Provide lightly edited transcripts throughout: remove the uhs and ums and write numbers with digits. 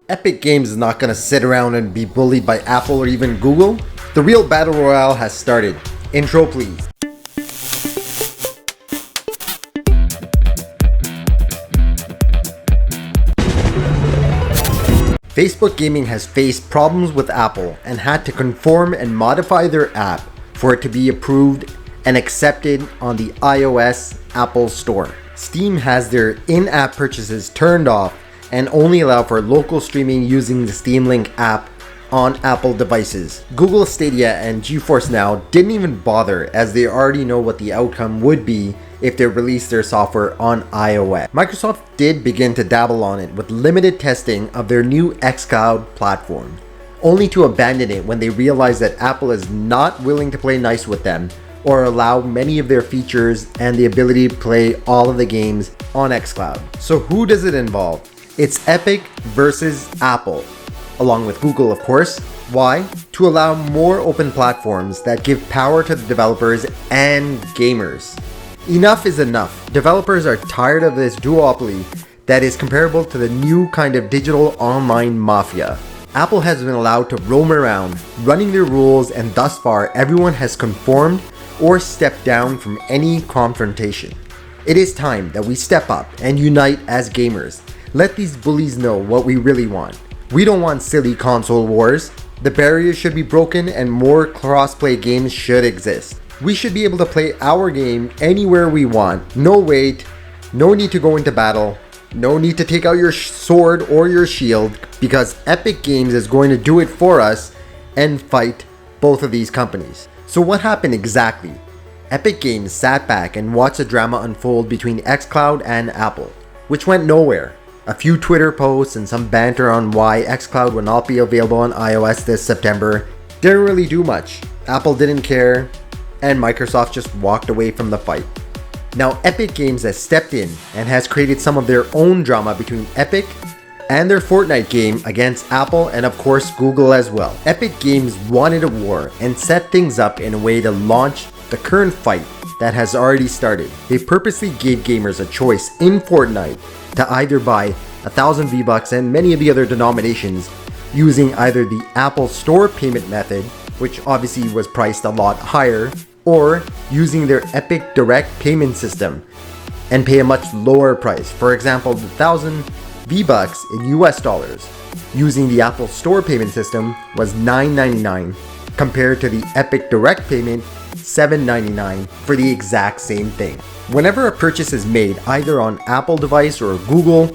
Epic Games is not gonna sit around and be bullied by Apple or even Google. The real Battle Royale has started. Intro please. Facebook Gaming has faced problems with Apple and had to conform and modify their app for it to be approved and accepted on the iOS Apple Store. Steam has their in-app purchases turned off and only allow for local streaming using the Steam Link app on Apple devices. Google Stadia and GeForce Now didn't even bother, as they already know what the outcome would be if they released their software on iOS. Microsoft did begin to dabble on it with limited testing of their new xCloud platform, only to abandon it when they realized that Apple is not willing to play nice with them or allow many of their features and the ability to play all of the games on xCloud. So who does it involve? It's Epic versus Apple, along with Google of course. Why? To allow more open platforms that give power to the developers and gamers. Enough is enough. Developers are tired of this duopoly that is comparable to the new kind of digital online mafia. Apple has been allowed to roam around, running their rules, and thus far everyone has conformed or stepped down from any confrontation. It is time that we step up and unite as gamers. Let these bullies know what we really want. We don't want silly console wars. The barriers should be broken and more cross-play games should exist. We should be able to play our game anywhere we want. No wait, no need to go into battle, no need to take out your sword or your shield, because Epic Games is going to do it for us and fight both of these companies. So what happened exactly? Epic Games sat back and watched the drama unfold between xCloud and Apple, which went nowhere. A few Twitter posts and some banter on why xCloud will not be available on iOS this September didn't really do much. Apple didn't care, and Microsoft just walked away from the fight. Now Epic Games has stepped in and has created some of their own drama between Epic and their Fortnite game against Apple and of course Google as well. Epic Games wanted a war and set things up in a way to launch the current fight that has already started. They purposely gave gamers a choice in Fortnite to either buy 1,000 V-Bucks and many of the other denominations using either the Apple Store payment method, which obviously was priced a lot higher, or using their Epic Direct payment system and pay a much lower price. For example, the 1,000 V-Bucks in US dollars using the Apple Store payment system was $9.99 compared to the Epic Direct payment $7.99 for the exact same thing. Whenever a purchase is made either on Apple device or Google,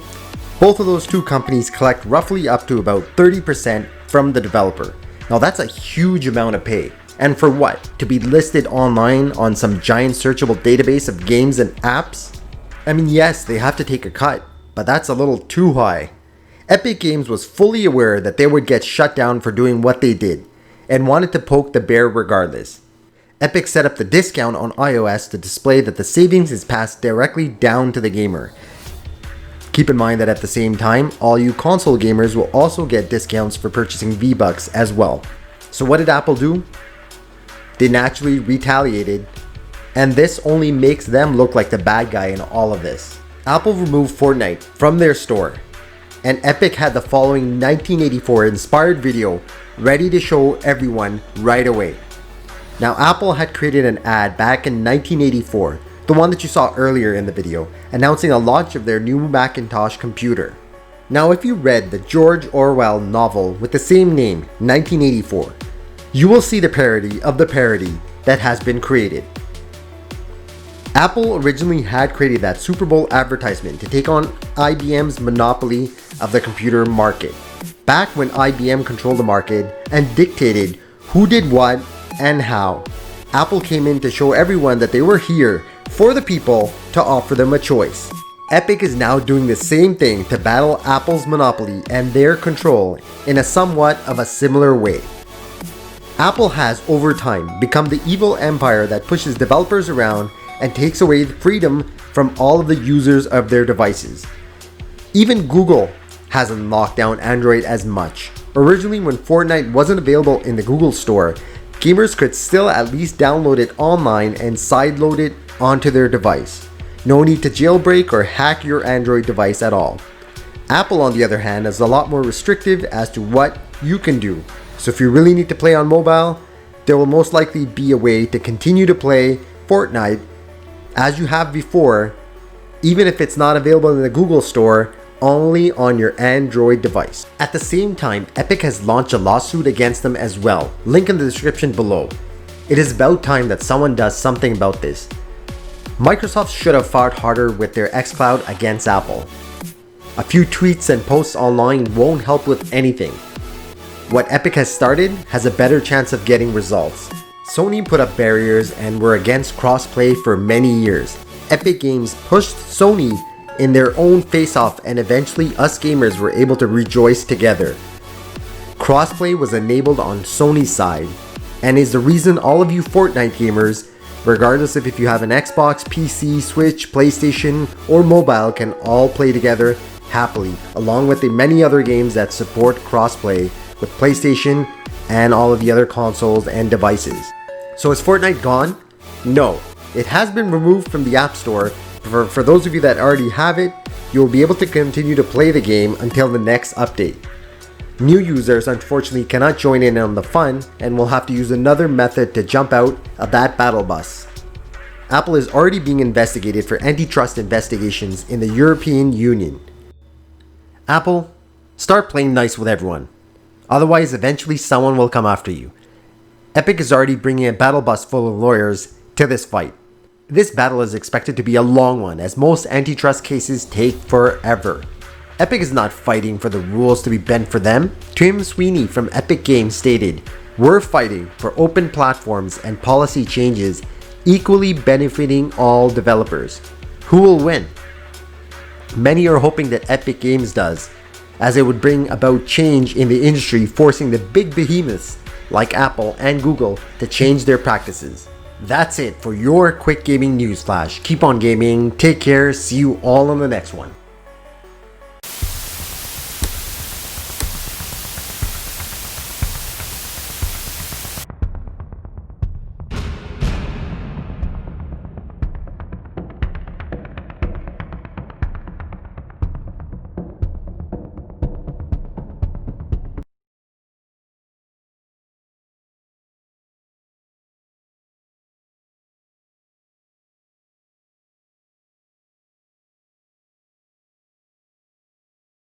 both of those two companies collect roughly up to about 30% from the developer. Now that's a huge amount of pay. And for what? To be listed online on some giant searchable database of games and apps? I mean, yes, they have to take a cut, but that's a little too high. Epic Games was fully aware that they would get shut down for doing what they did and wanted to poke the bear regardless. Epic set up the discount on iOS to display that the savings is passed directly down to the gamer. Keep in mind that at the same time, all you console gamers will also get discounts for purchasing V-Bucks as well. So what did Apple do? They naturally retaliated, and this only makes them look like the bad guy in all of this. Apple removed Fortnite from their store, and Epic had the following 1984 inspired video ready to show everyone right away. Now Apple had created an ad back in 1984, the one that you saw earlier in the video, announcing the launch of their new Macintosh computer. Now if you read the George Orwell novel with the same name, 1984, you will see the parody of the parody that has been created. Apple originally had created that Super Bowl advertisement to take on IBM's monopoly of the computer market, back when IBM controlled the market and dictated who did what and how. Apple came in to show everyone that they were here for the people to offer them a choice. Epic is now doing the same thing to battle Apple's monopoly and their control in a somewhat of a similar way. Apple has over time become the evil empire that pushes developers around and takes away the freedom from all of the users of their devices. Even Google hasn't locked down Android as much. Originally, when Fortnite wasn't available in the Google Store, gamers could still at least download it online and sideload it onto their device. No need to jailbreak or hack your Android device at all. Apple, on the other hand, is a lot more restrictive as to what you can do. So if you really need to play on mobile, there will most likely be a way to continue to play Fortnite as you have before, even if it's not available in the Google Store, only on your Android device. At the same time, Epic has launched a lawsuit against them as well. Link in the description below. It is about time that someone does something about this. Microsoft should have fought harder with their xCloud against Apple. A few tweets and posts online won't help with anything. What Epic has started has a better chance of getting results. Sony put up barriers and were against crossplay for many years. Epic Games pushed Sony in their own face-off, and eventually us gamers were able to rejoice together. Crossplay was enabled on Sony's side, and is the reason all of you Fortnite gamers, regardless of if you have an Xbox, PC, Switch, PlayStation, or mobile, can all play together happily, along with the many other games that support crossplay with PlayStation and all of the other consoles and devices. So is Fortnite gone? No. It has been removed from the App Store. For those of you that already have it, you'll be able to continue to play the game until the next update. New users unfortunately cannot join in on the fun and will have to use another method to jump out of that battle bus. Apple is already being investigated for antitrust investigations in the European Union. Apple, start playing nice with everyone. Otherwise, eventually someone will come after you. Epic is already bringing a battle bus full of lawyers to this fight. This battle is expected to be a long one, as most antitrust cases take forever. Epic is not fighting for the rules to be bent for them. Tim Sweeney from Epic Games stated, "We're fighting for open platforms and policy changes equally benefiting all developers." Who will win? Many are hoping that Epic Games does, as it would bring about change in the industry, forcing the big behemoths like Apple and Google to change their practices. That's it for your quick gaming news flash. Keep on gaming, take care, see you all on the next one.